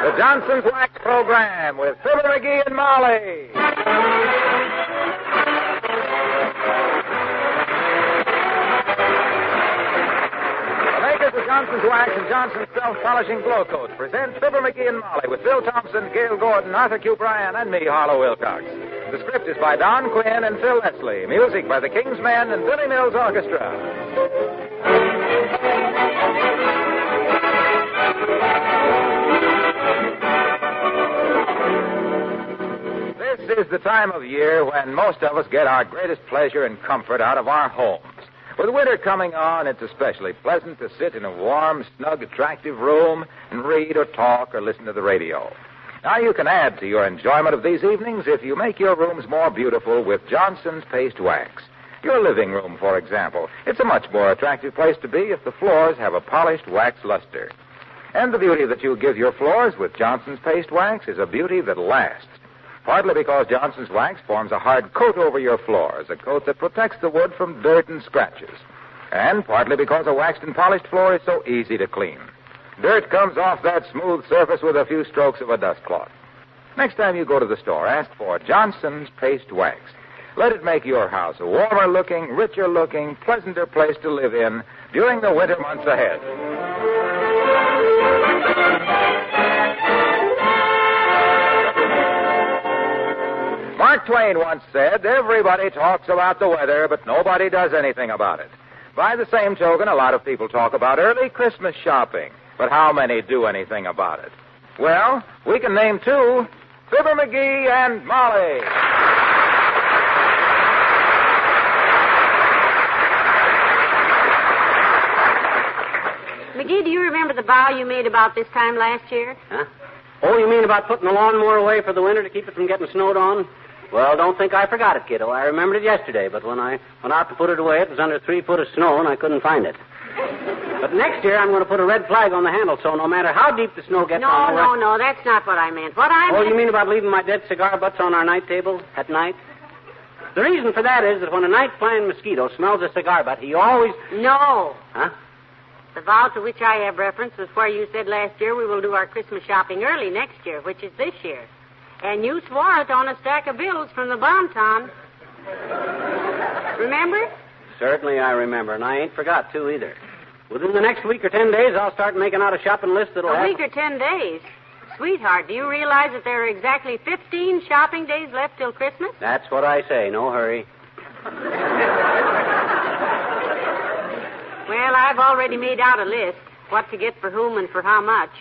The Johnson's Wax Program with Fibber McGee and Molly. The makers of Johnson's Wax and Johnson's Self-Polishing Glow Coat present Fibber McGee and Molly with Bill Thompson, Gail Gordon, Arthur Q. Bryan, and me, Harlow Wilcox. The script is by Don Quinn and Phil Leslie. Music by the King's Men and Billy Mills Orchestra. This is the time of year when most of us get our greatest pleasure and comfort out of our homes. With winter coming on, it's especially pleasant to sit in a warm, snug, attractive room and read or talk or listen to the radio. Now, you can add to your enjoyment of these evenings if you make your rooms more beautiful with Johnson's Paste Wax. Your living room, for example. It's a much more attractive place to be if the floors have a polished wax luster. And the beauty that you give your floors with Johnson's Paste Wax is a beauty that lasts. Partly because Johnson's Wax forms a hard coat over your floors, a coat that protects the wood from dirt and scratches. And partly because a waxed and polished floor is so easy to clean. Dirt comes off that smooth surface with a few strokes of a dust cloth. Next time you go to the store, ask for Johnson's Paste Wax. Let it make your house a warmer-looking, richer-looking, pleasanter place to live in during the winter months ahead. Mark Twain once said, everybody talks about the weather, but nobody does anything about it. By the same token, a lot of people talk about early Christmas shopping, but how many do anything about it? Well, we can name two, Fibber McGee and Molly. McGee, do you remember the vow you made about this time last year? Huh? Oh, you mean about putting the lawnmower away for the winter to keep it from getting snowed on? Well, don't think I forgot it, kiddo. I remembered it yesterday, but when I went out to put it away, it was under 3 foot of snow, and I couldn't find it. But next year, I'm going to put a red flag on the handle, so no matter how deep the snow gets on the... No, that's not what I meant. What I meant... Oh, you mean about leaving my dead cigar butts on our night table at night? The reason for that is that when a night-flying mosquito smells a cigar butt, he always... No. Huh? The vow to which I have reference was where you said last year we will do our Christmas shopping early next year, which is this year. And you swore it on a stack of bills from the Bon-Ton. Remember? Certainly I remember, and I ain't forgot, too, either. Within the next week or 10 days, I'll start making out a shopping list that'll have... A week or 10 days? Sweetheart, do you realize that there are exactly 15 shopping days left till Christmas? That's what I say. No hurry. Well, I've already made out a list, what to get for whom and for how much.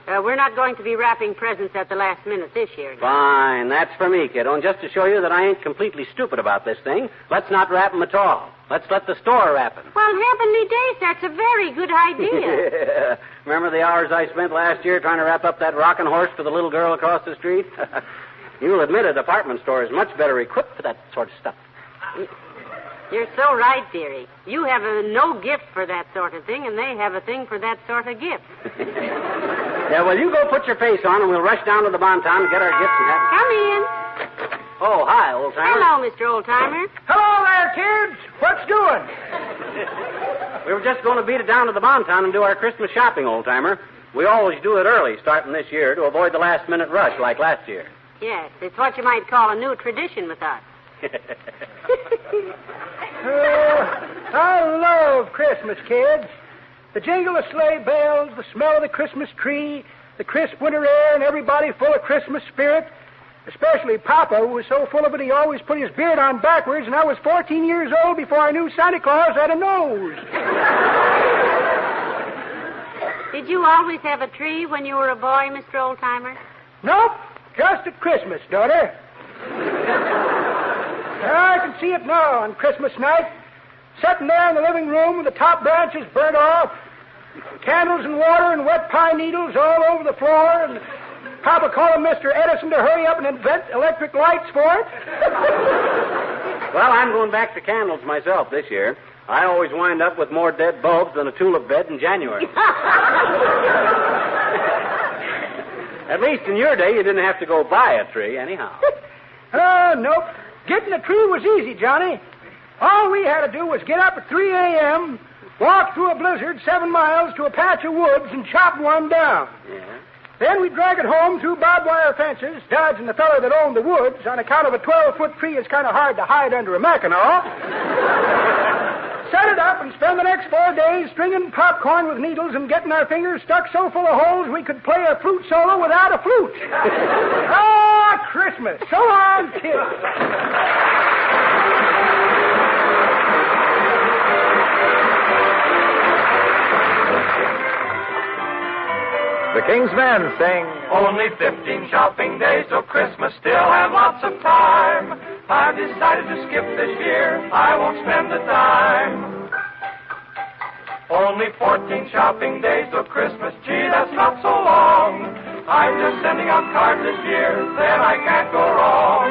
We're not going to be wrapping presents at the last minute this year. Fine. That's for me, kiddo. And just to show you that I ain't completely stupid about this thing, let's not wrap 'em at all. Let's let the store wrap 'em. Well, heavenly days, that's a very good idea. Yeah. Remember the hours I spent last year trying to wrap up that rocking horse for the little girl across the street? You'll admit a department store is much better equipped for that sort of stuff. You're so right, dearie. You have no gift for that sort of thing, and they have a thing for that sort of gift. Yeah, well, you go put your face on, and we'll rush down to the Bon-Ton and get our gifts and have... Come in. Oh, hi, Oldtimer. Hello, Mr. Oldtimer. Hello there, kids. What's doing? We were just going to beat it down to the Bon-Ton and do our Christmas shopping, Oldtimer. We always do it early, starting this year, to avoid the last-minute rush like last year. Yes, it's what you might call a new tradition with us. I love Christmas, kids. The jingle of sleigh bells, the smell of the Christmas tree, the crisp winter air, and everybody full of Christmas spirit. Especially Papa, who was so full of it he always put his beard on backwards, and I was 14 years old before I knew Santa Claus had a nose. Did you always have a tree when you were a boy, Mr. Oldtimer? Nope, just at Christmas, daughter. I can see it now on Christmas night, sitting there in the living room with the top branches burnt off, candles and water and wet pine needles all over the floor, and Papa calling Mr. Edison to hurry up and invent electric lights for it. Well, I'm going back to candles myself this year. I always wind up with more dead bulbs than a tulip bed in January. At least in your day, you didn't have to go buy a tree anyhow. Nope. Getting a tree was easy, Johnny. All we had to do was get up at 3 a.m., walk through a blizzard 7 miles to a patch of woods, and chop one down. Yeah? Then we'd drag it home through barbed wire fences, dodging the fellow that owned the woods on account of a 12-foot tree is kind of hard to hide under a Mackinaw. Set it up and spend the next 4 days stringing popcorn with needles and getting our fingers stuck so full of holes we could play a flute solo without a flute. Ah, Christmas. So long, kids. The King's Men sing... Only 15 shopping days till Christmas, still have lots of time. I've decided to skip this year, I won't spend a dime. Only 14 shopping days till Christmas, gee, that's not so long. I'm just sending out cards this year, then I can't go wrong.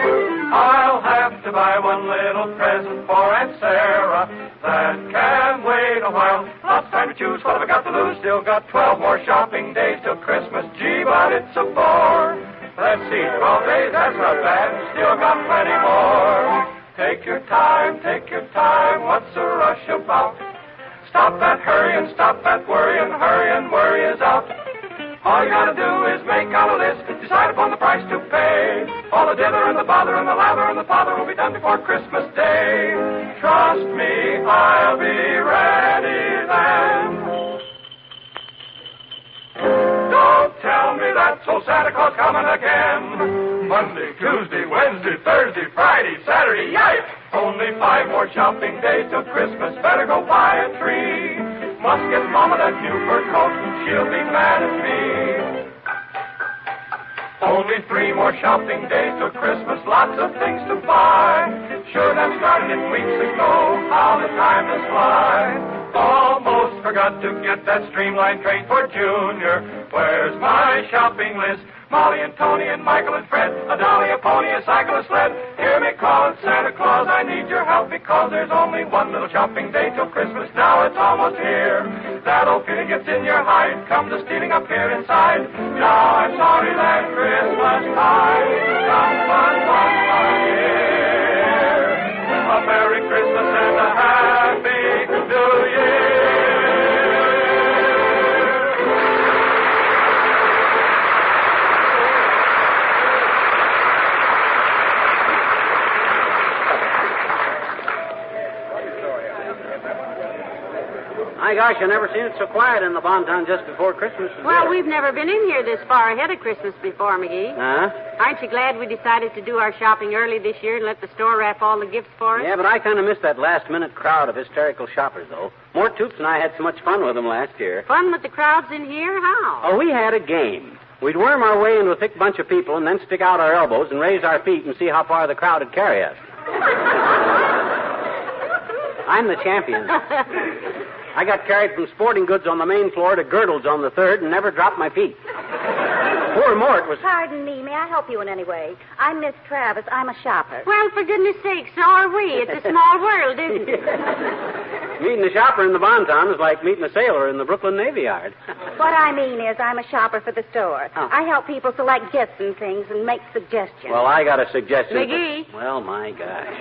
I'll have to buy one little present for Aunt Sarah that can wait a while. Lots of time to choose, what have I got to lose? Still got 12 more shopping days till Christmas, gee, but it's a bore. Let's see, 12 days, that's not bad, still got plenty more. Take your time, what's the rush about? Stop that hurrying, stop that worrying, hurry and worry is out. All you gotta do is make out a list, decide upon the price to pay. All the dither and the bother and the lather and the pother will be done before Christmas Day. Trust me, I'll be ready then. Don't tell me that's old Santa Claus coming again. Monday, Tuesday, Wednesday, Thursday, Friday, Saturday, yipe! Only 5 more shopping days till Christmas, better go buy a tree. Must get Mama that new fur coat, she'll be mad at me. Only 3 more shopping days till Christmas, lots of things to buy. Sure, that started in weeks ago, how the time does fly. Almost forgot to get that streamlined train for Junior. Where's my shopping list? Molly and Tony and Michael and Fred, a dolly, a pony, a cycle, a sled. Hear me calling Santa Claus, I need your help because there's only one little shopping day till Christmas. Now it's almost here. That old feeling gets in your hide, comes a stealing up here inside. Now I'm sorry that Christmas time comes one year. A Merry Christmas and a Happy New Year. My gosh, I never seen it so quiet in the Bonton just before Christmas. Well, we've never been in here this far ahead of Christmas before, McGee. Huh? Aren't you glad we decided to do our shopping early this year and let the store wrap all the gifts for us? Yeah, but I kind of missed that last-minute crowd of hysterical shoppers, though. Mort Toops and I had so much fun with them last year. Fun with the crowds in here? How? Oh, we had a game. We'd worm our way into a thick bunch of people and then stick out our elbows and raise our feet and see how far the crowd would carry us. I'm the champion. I got carried from sporting goods on the main floor to girdles on the third and never dropped my feet. Poor Mort was... Pardon me. May I help you in any way? I'm Miss Travis. I'm a shopper. Well, for goodness sake, so are we. It's a small world, isn't it? Meeting a shopper in the Bonton is like meeting a sailor in the Brooklyn Navy Yard. What I mean is I'm a shopper for the store. Oh. I help people select gifts and things and make suggestions. Well, I got a suggestion. McGee. Well, my gosh.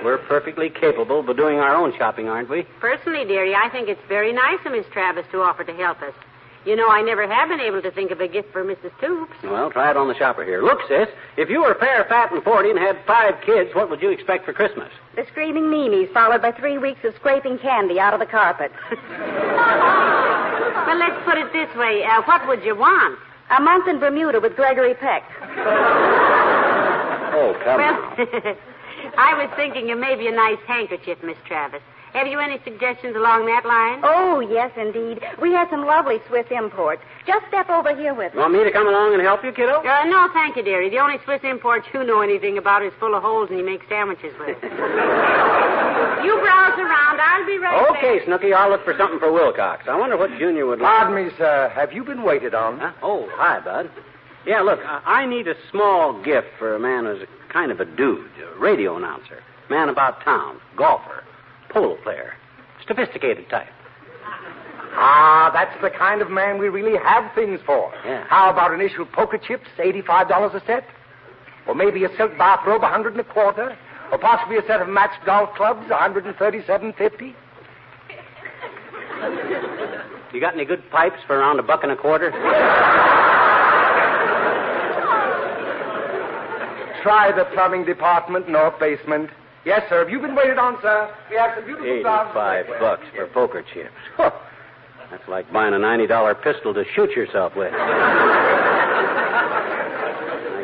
We're perfectly capable of doing our own shopping, aren't we? Personally, dearie, I think it's very nice of Miss Travis to offer to help us. You know, I never have been able to think of a gift for Mrs. Toops. Well, try it on the shopper here. Look, sis, if you were fair, fat, and 40 and had 5 kids, what would you expect for Christmas? The screaming memes, followed by 3 weeks of scraping candy out of the carpet. Well, let's put it this way. What would you want? A month in Bermuda with Gregory Peck. Oh, come on. Well, I was thinking of maybe a nice handkerchief, Miss Travis. Have you any suggestions along that line? Oh, yes, indeed. We had some lovely Swiss imports. Just step over here with me. Want me to come along and help you, kiddo? No, thank you, dearie. The only Swiss imports you know anything about is full of holes and you make sandwiches with. You browse around. I'll be right back. Okay, Snooky, I'll look for something for Wilcox. I wonder what Junior would like. Pardon me, sir. Have you been waited on? Huh? Oh, hi, Bud. Yeah, look, I need a small gift for a man who's kind of a dude, a radio announcer, man about town, golfer, polo player, sophisticated type. Ah, that's the kind of man we really have things for. Yeah. How about initial poker chips, $85 a set? Or maybe a silk bathrobe, $125? Or possibly a set of matched golf clubs, $137.50? You got any good pipes for around $1.25? Try the plumbing department, north basement. Yes, sir. Have you been waited on, sir? We have some beautiful jobs. $85 for poker chips. Huh. That's like buying a $90 pistol to shoot yourself with. My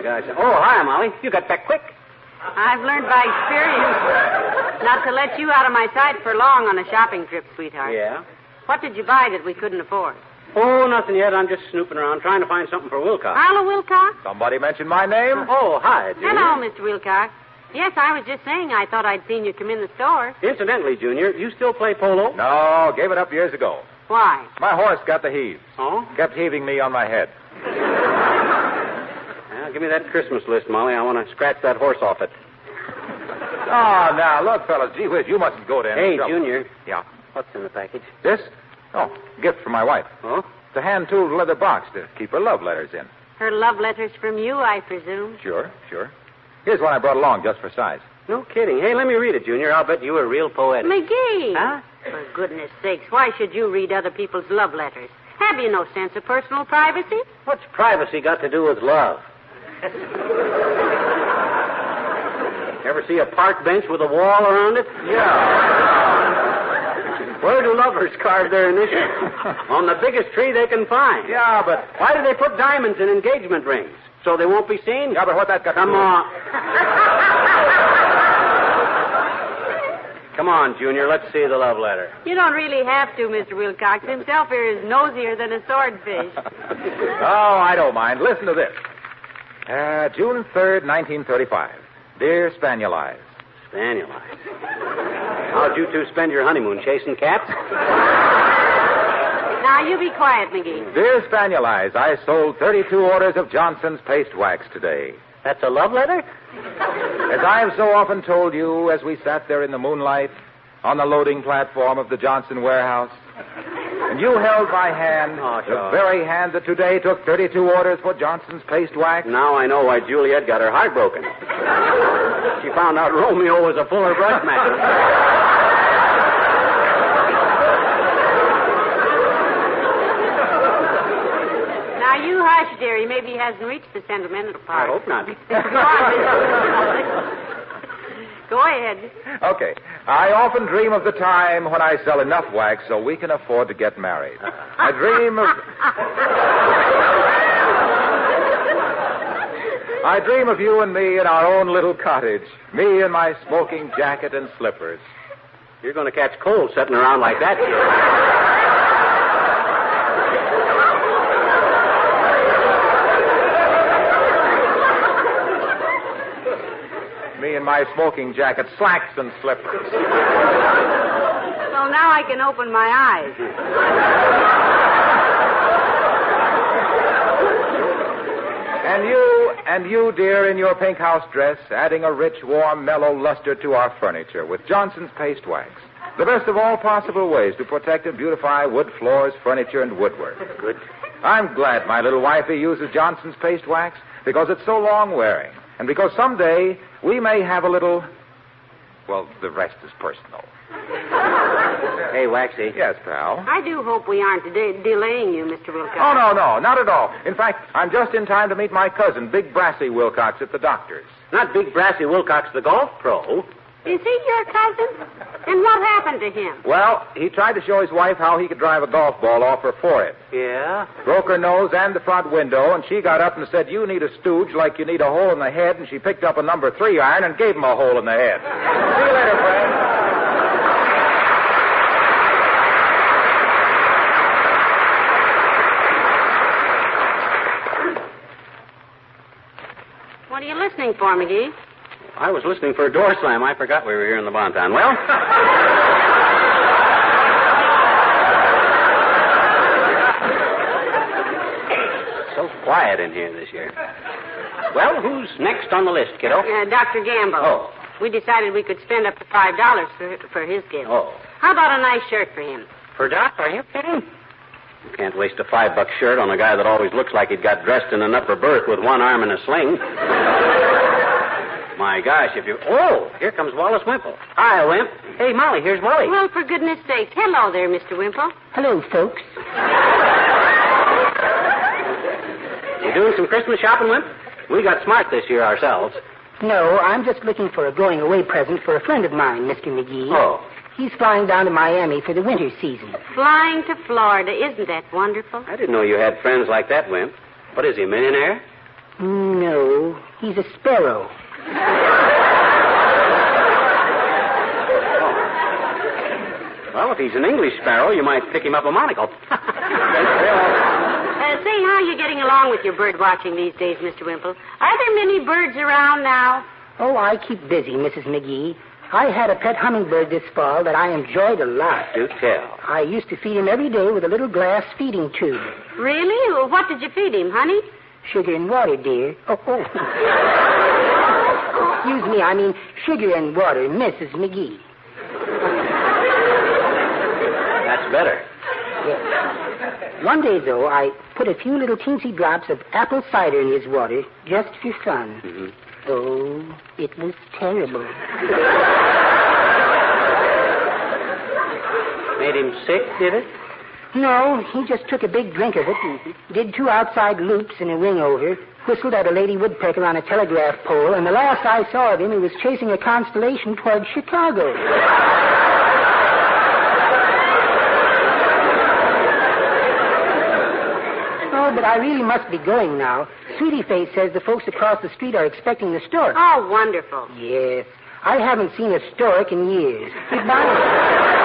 gosh. Oh, hi, Molly. You got back quick. I've learned by experience not to let you out of my sight for long on a shopping trip, sweetheart. Yeah? What did you buy that we couldn't afford? Oh, nothing yet. I'm just snooping around trying to find something for Wilcox. Arlo Wilcox? Somebody mentioned my name? Oh, hi, Junior. Hello, Mr. Wilcox. Yes, I was just saying I thought I'd seen you come in the store. Incidentally, Junior, you still play polo? No, gave it up years ago. Why? My horse got the heaves. Oh? Kept heaving me on my head. Well, give me that Christmas list, Molly. I want to scratch that horse off it. Oh, now, look, fellas, gee whiz, you mustn't go to any Hey, trouble. Junior. Yeah? What's in the package? This? Oh, gift from my wife. Oh? It's a hand-tooled leather box to keep her love letters in. Her love letters from you, I presume. Sure. Here's one I brought along just for size. No kidding. Hey, let me read it, Junior. I'll bet you were real poetic. McGee! Huh? For goodness sakes, why should you read other people's love letters? Have you no sense of personal privacy? What's privacy got to do with love? Ever see a park bench with a wall around it? Yeah. Where do lovers carve their initials? On the biggest tree they can find. Yeah, but... Why do they put diamonds in engagement rings? So they won't be seen? Yeah, but what that got Come to do... on. Come on, Junior. Let's see the love letter. You don't really have to, Mr. Wilcox. Himself here is nosier than a swordfish. Oh, I don't mind. Listen to this. June 3rd, 1935. Dear Spaniel Eyes. Spaniel Eyes. How'd you two spend your honeymoon? Chasing cats? Now, you be quiet, McGee. Dear Spaniel Eyes, I sold 32 orders of Johnson's paste wax today. That's a love letter? As I have so often told you as we sat there in the moonlight on the loading platform of the Johnson warehouse, and you held my hand, the very hand that today took 32 orders for Johnson's paste wax. Now I know why Juliet got her heart broken. She found out Romeo was a fuller brush man. Now, you hush, dearie. Maybe he hasn't reached the sentimental part. I hope not. Go ahead. Okay. I often dream of the time when I sell enough wax so we can afford to get married. I dream of you and me in our own little cottage. Me in my smoking jacket and slippers. You're going to catch cold sitting around like that, kid. Me in my smoking jacket, slacks and slippers. Well, now I can open my eyes. And you, dear, in your pink house dress, adding a rich, warm, mellow luster to our furniture with Johnson's paste wax. The best of all possible ways to protect and beautify wood floors, furniture, and woodwork. Good. I'm glad my little wifey uses Johnson's paste wax because it's so long-wearing. And because someday we may have a little... Well, the rest is personal. Hey, Waxy. Yes, pal? I do hope we aren't delaying you, Mr. Wilcox. Oh, no, not at all. In fact, I'm just in time to meet my cousin, Big Brassy Wilcox, at the doctor's. Not Big Brassy Wilcox, the golf pro. Is he your cousin? And what happened to him? Well, he tried to show his wife how he could drive a golf ball off her forehead. Yeah? Broke her nose and the front window, and she got up and said, "You need a stooge like you need a hole in the head," and she picked up a number 3 iron and gave him a hole in the head. See you later, friend. What are you listening for, McGee? I was listening for a door slam. I forgot we were here in the Bonton. Well... so quiet in here this year. Well, who's next on the list, kiddo? Dr. Gamble. Oh. We decided we could spend up to $5 for his gift. Oh. How about a nice shirt for him? For Doc, are you kidding? You can't waste a $5 shirt on a guy that always looks like he'd got dressed in an upper berth with one arm in a sling. My gosh, if you... Oh, here comes Wallace Wimple. Hi, Wimp. Hey, Molly, here's Molly. Well, for goodness sake. Hello there, Mr. Wimple. Hello, folks. You doing some Christmas shopping, Wimp? We got smart this year ourselves. No, I'm just looking for a going-away present for a friend of mine, Mr. McGee. Oh. He's flying down to Miami for the winter season. Flying to Florida. Isn't that wonderful? I didn't know you had friends like that, Wimp. What is he, a millionaire? No, he's a sparrow. Well, if he's an English sparrow, you might pick him up a monocle. Say, how are you getting along with your bird watching these days, Mr. Wimple? Are there many birds around now? Oh, I keep busy, Mrs. McGee. I had a pet hummingbird this fall that I enjoyed a lot. Do tell. I used to feed him every day with a little glass feeding tube. Really? Well, what did you feed him, honey? Sugar and water, dear. Oh. Excuse me, I mean sugar and water, Mrs. McGee. That's better. Yes. One day, though, I put a few little teensy drops of apple cider in his water just for fun. Mm-hmm. Oh, it was terrible. Made him sick, did it? No, he just took a big drink of it and did 2 outside loops and a ring over, whistled at a lady woodpecker on a telegraph pole, and the last I saw of him, he was chasing a constellation toward Chicago. Oh, but I really must be going now. Sweetie Face says the folks across the street are expecting the stork. Oh, wonderful. Yes. I haven't seen a stork in years. Goodbye.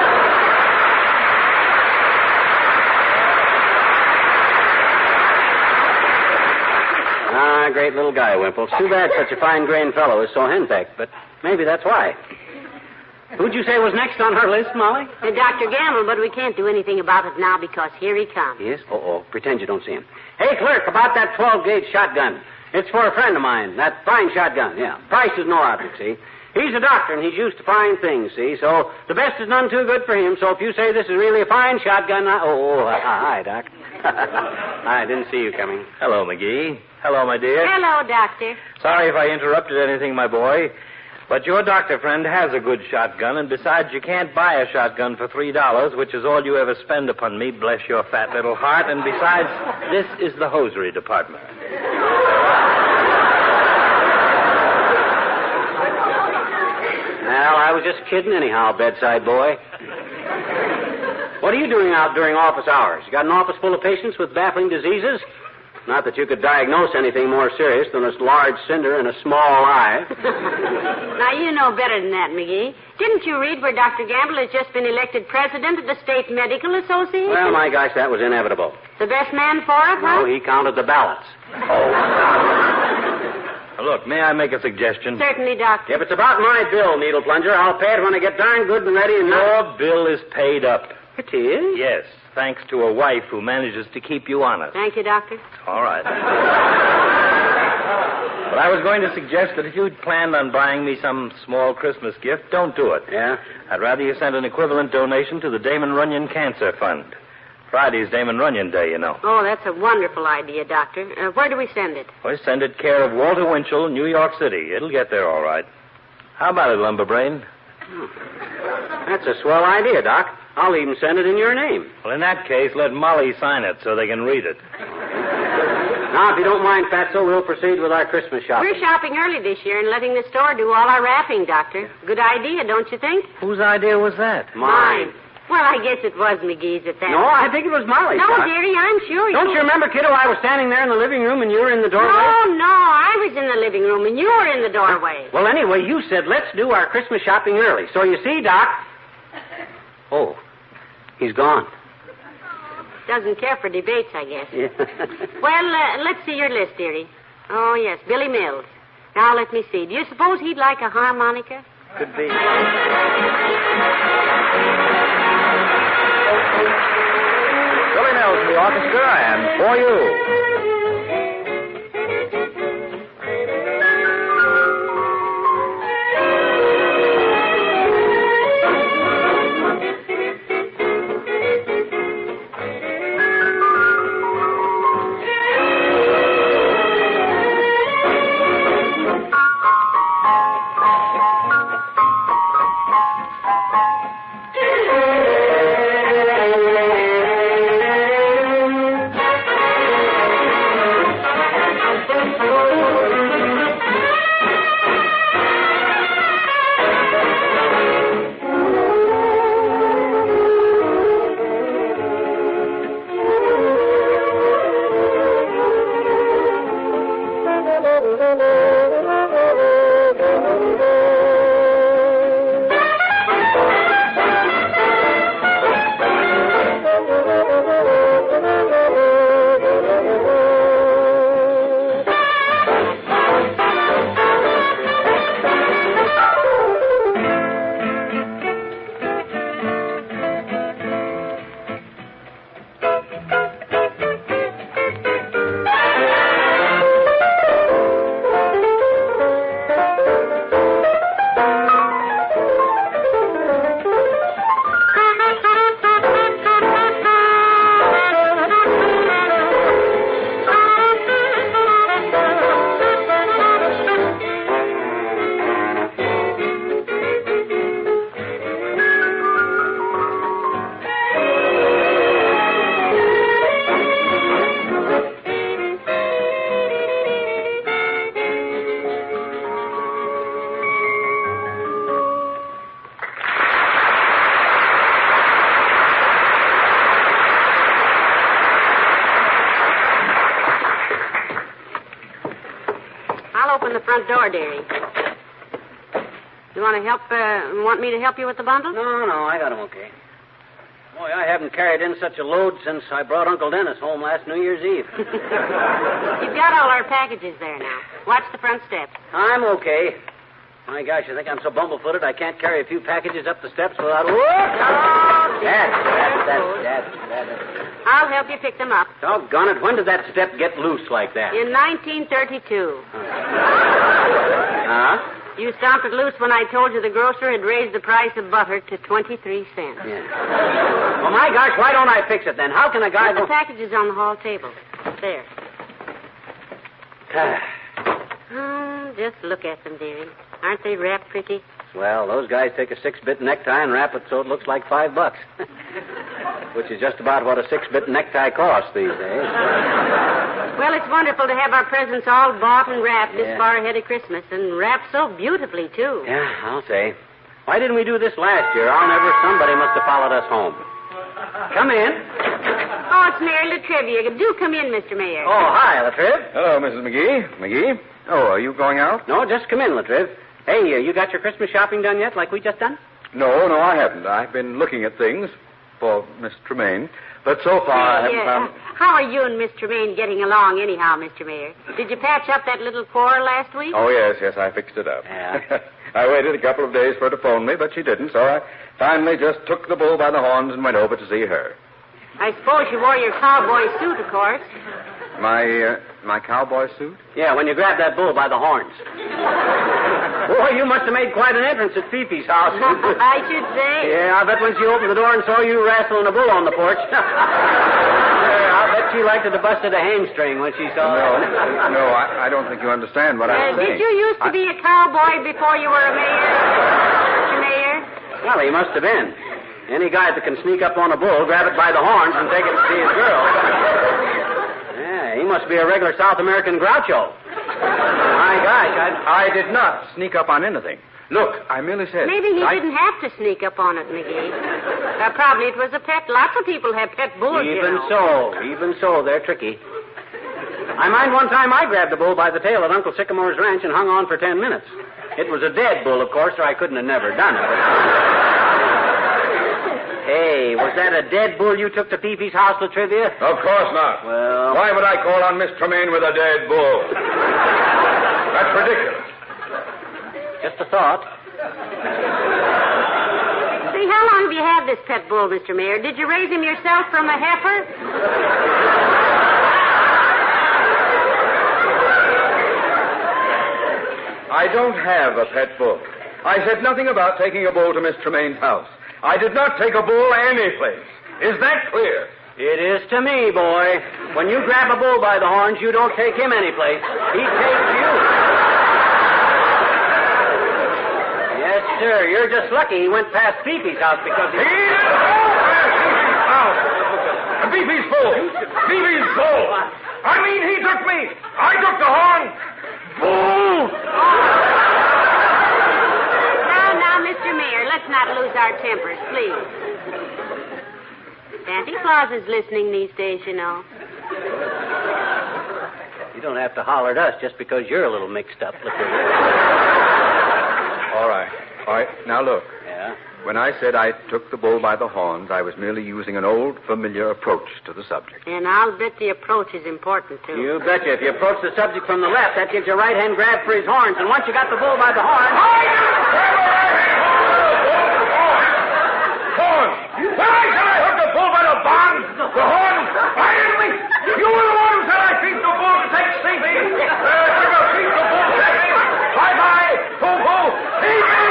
Great little guy, Wimple. It's too bad such a fine-grained fellow is so henpecked, but maybe that's why. Who'd you say was next on our list, Molly? Dr. Gamble, but we can't do anything about it now because here he comes. Yes? Oh, pretend you don't see him. Hey, clerk, about that 12-gauge shotgun. It's for a friend of mine. That fine shotgun, yeah. Price is no object, see? He's a doctor, and he's used to fine things, see? So the best is none too good for him. So if you say this is really a fine shotgun, hi, Doc. I didn't see you coming. Hello, McGee. Hello, my dear. Hello, Doctor. Sorry if I interrupted anything, my boy. But your doctor friend has a good shotgun, and besides, you can't buy a shotgun for $3, which is all you ever spend upon me, bless your fat little heart. And besides, this is the hosiery department. Well, I was just kidding anyhow, bedside boy. What are you doing out during office hours? You got an office full of patients with baffling diseases? Not that you could diagnose anything more serious than a large cinder and a small eye. Now, you know better than that, McGee. Didn't you read where Dr. Gamble has just been elected president of the State Medical Association? Well, my gosh, that was inevitable. The best man for it, huh? No, he counted the ballots. Look, may I make a suggestion? Certainly, Doctor. If it's about my bill, Needle Plunger, I'll pay it when I get darn good and ready and Your bill is paid up. It is? Yes, thanks to a wife who manages to keep you honest. Thank you, Doctor. All right. But I was going to suggest that if you'd planned on buying me some small Christmas gift, don't do it. Yeah? I'd rather you send an equivalent donation to the Damon Runyon Cancer Fund. Friday's Damon Runyon Day, you know. Oh, that's a wonderful idea, Doctor. Where do we send it? We send it care of Walter Winchell, New York City. It'll get there all right. How about it, Lumberbrain? That's a swell idea, Doc. I'll even send it in your name. Well, in that case, let Molly sign it so they can read it. Now, if you don't mind, Fatso, we'll proceed with our Christmas shopping. We're shopping early this year and letting the store do all our wrapping, Doctor. Good idea, don't you think? Whose idea was that? Mine. Well, I guess it was McGee's at that. No, I think it was Molly's. No, Doc. dearie, I'm sure Don't you remember, kiddo, I was standing there in the living room and you were in the doorway? No, I was in the living room and you were in the doorway. Well, anyway, you said, let's do our Christmas shopping early. So you see, Doc... Oh, he's gone. Doesn't care for debates, I guess. Yeah. Well, let's see your list, dearie. Oh, yes, Billy Mills. Now, let me see. Do you suppose he'd like a harmonica? Could be. Billy Mills in the orchestra, and for you. open the front door, dearie. You want me to help you with the bundle? No, I got 'em okay. Boy, I haven't carried in such a load since I brought Uncle Dennis home last New Year's Eve. You've got all our packages there now. Watch the front steps. I'm okay. My gosh, I think I'm so bumble-footed I can't carry a few packages up the steps without... Whoop! That's... I'll help you pick them up. Doggone it, when did that step get loose like that? In 1932. Huh? You stomped it loose when I told you the grocer had raised the price of butter to 23 cents. Yeah. Well, my gosh, why don't I fix it then? How can a guy Put the packages on the hall table. There. Just look at them, dearie. Aren't they wrapped pretty? Well, those guys take a 6-bit necktie and wrap it so it looks like $5. Which is just about what a 6-bit necktie costs these days. Well, it's wonderful to have our presents all bought and wrapped this far ahead of Christmas, and wrapped so beautifully, too. Yeah, I'll say. Why didn't we do this last year? Somebody must have followed us home. Come in. Oh, it's Mayor Latrivia. Do come in, Mr. Mayor. Oh, hi, Latriv. Hello, Mrs. McGee. McGee? Oh, are you going out? No, just come in, Latriv. Hey, you got your Christmas shopping done yet, like we just done? No, I haven't. I've been looking at things for Miss Tremaine, but so far I haven't found... How are you and Miss Tremaine getting along anyhow, Mr. Mayor? Did you patch up that little quarrel last week? Oh, yes, I fixed it up. Yeah. I waited a couple of days for her to phone me, but she didn't, so I finally just took the bull by the horns and went over to see her. I suppose you wore your cowboy suit, of course. My cowboy suit? Yeah, when you grabbed that bull by the horns. Boy, you must have made quite an entrance at Fifi's house. I should say. Yeah, I bet when she opened the door and saw you wrestling a bull on the porch. I bet she liked to have busted a hamstring when she saw that. No, I don't think you understand what I'm saying. Did you used to be a cowboy before you were a mayor, Mr. Mayor? Well, he must have been. Any guy that can sneak up on a bull, grab it by the horns, and take it to see his girl. Yeah, he must be a regular South American Groucho. My gosh, I did not sneak up on anything. Look, I merely said... Maybe he didn't have to sneak up on it, McGee. Probably it was a pet. Lots of people have pet bulls, Even so, they're tricky. I mind one time I grabbed a bull by the tail at Uncle Sycamore's ranch and hung on for 10 minutes. It was a dead bull, of course, or I couldn't have never done it. Hey, was that a dead bull you took to Fifi's house, Latrivia? Of course not. Well... Why would I call on Miss Tremaine with a dead bull? That's ridiculous. Just a thought. See, how long have you had this pet bull, Mr. Mayor? Did you raise him yourself from a heifer? I don't have a pet bull. I said nothing about taking a bull to Miss Tremaine's house. I did not take a bull anyplace. Is that clear? It is to me, boy. When you grab a bull by the horns, you don't take him anyplace. He takes you. Yes, sir. You're just lucky he went past Fifi's house because he... He didn't go past Fifi's house. Fifi's bull. Fifi's bull. I mean, he took me. I took the horn. Bull. Now, Mr. Mayor, let's not lose our tempers, please. Santa Claus is listening these days, you know. You don't have to holler at us just because you're a little mixed up. Look at All right. Now, look. Yeah? When I said I took the bull by the horns, I was merely using an old, familiar approach to the subject. And I'll bet the approach is important, too. You betcha. If you approach the subject from the left, that gives you a right-hand grab for his horns. And once you got the bull by the horns... Horns! When I said I hooked the bull by the barn, the horns, I didn't mean... You were the one who said I feed the bull to take Fifi. Feed the bull, Fifi. Bye-bye, Foo-Foo. Fifi!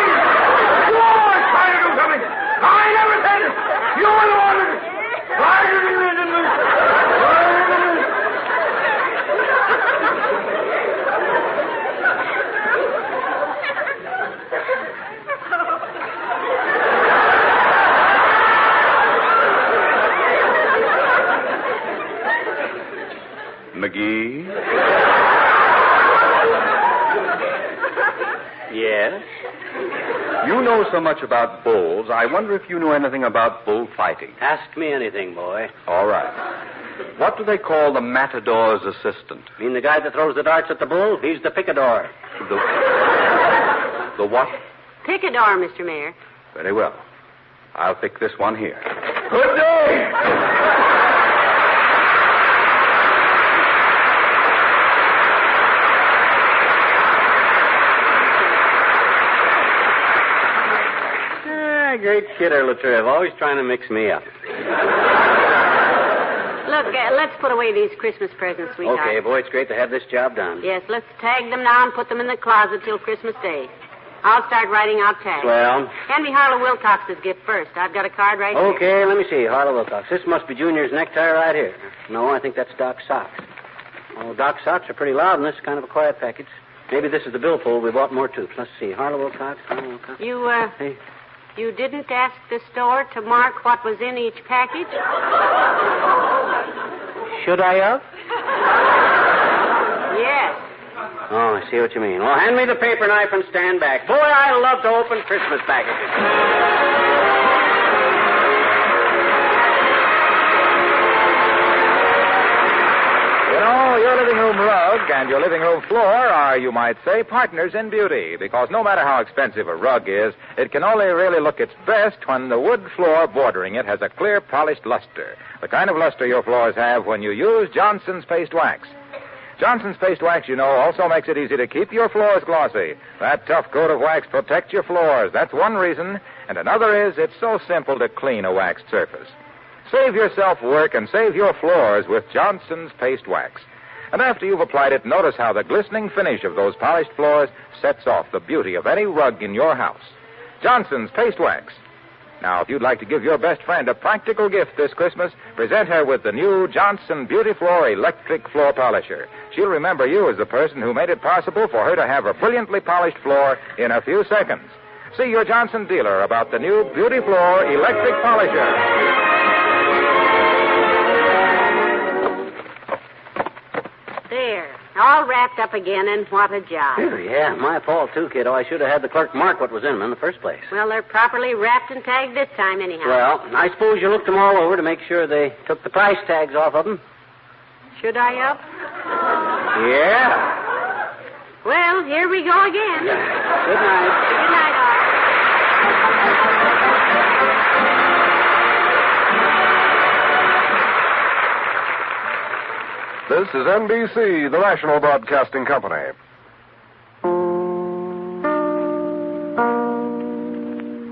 You always trying to do something. I never said it. You were the one who... McGee? Yes? You know so much about bulls. I wonder if you know anything about bullfighting. Ask me anything, boy. All right. What do they call the matador's assistant? You mean the guy that throws the darts at the bull? He's the picador. The what? Picador, Mr. Mayor. Very well. I'll pick this one here. Good day. Great kidder, Latriv. Always trying to mix me up. Look, let's put away these Christmas presents, sweetheart. Okay, boy, it's great to have this job done. Yes, let's tag them now and put them in the closet till Christmas Day. I'll start writing out tags. Well. Hand me Harlow Wilcox's gift first. I've got a card right here. Okay, let me see. Harlow Wilcox. This must be Junior's necktie right here. No, I think that's Doc's socks. Oh, Doc's socks are pretty loud, and this is kind of a quiet package. Maybe this is the billfold. We bought more tubes. Let's see. Harlow Wilcox. Hey. You didn't ask the store to mark what was in each package? Should I have? Yes. Oh, I see what you mean. Well, hand me the paper knife and stand back. Boy, I love to open Christmas packages. You know, your living room rug and your living room floor are, you might say, partners in beauty, because no matter how expensive a rug is, it can only really look its best when the wood floor bordering it has a clear, polished luster, the kind of luster your floors have when you use Johnson's Paste Wax. Johnson's Paste Wax, you know, also makes it easy to keep your floors glossy. That tough coat of wax protects your floors. That's one reason. And another is it's so simple to clean a waxed surface. Save yourself work and save your floors with Johnson's Paste Wax. And after you've applied it, notice how the glistening finish of those polished floors sets off the beauty of any rug in your house. Johnson's Paste Wax. Now, if you'd like to give your best friend a practical gift this Christmas, present her with the new Johnson Beauty Floor Electric Floor Polisher. She'll remember you as the person who made it possible for her to have a brilliantly polished floor in a few seconds. See your Johnson dealer about the new Beauty Floor Electric Polisher. There. All wrapped up again, and what a job. Yeah, my fault, too, kiddo. I should have had the clerk mark what was in them in the first place. Well, they're properly wrapped and tagged this time, anyhow. Well, I suppose you looked them all over to make sure they took the price tags off of them. Should I up? Yeah. Well, here we go again. Good night. Good night, all. This is NBC, the national broadcasting company.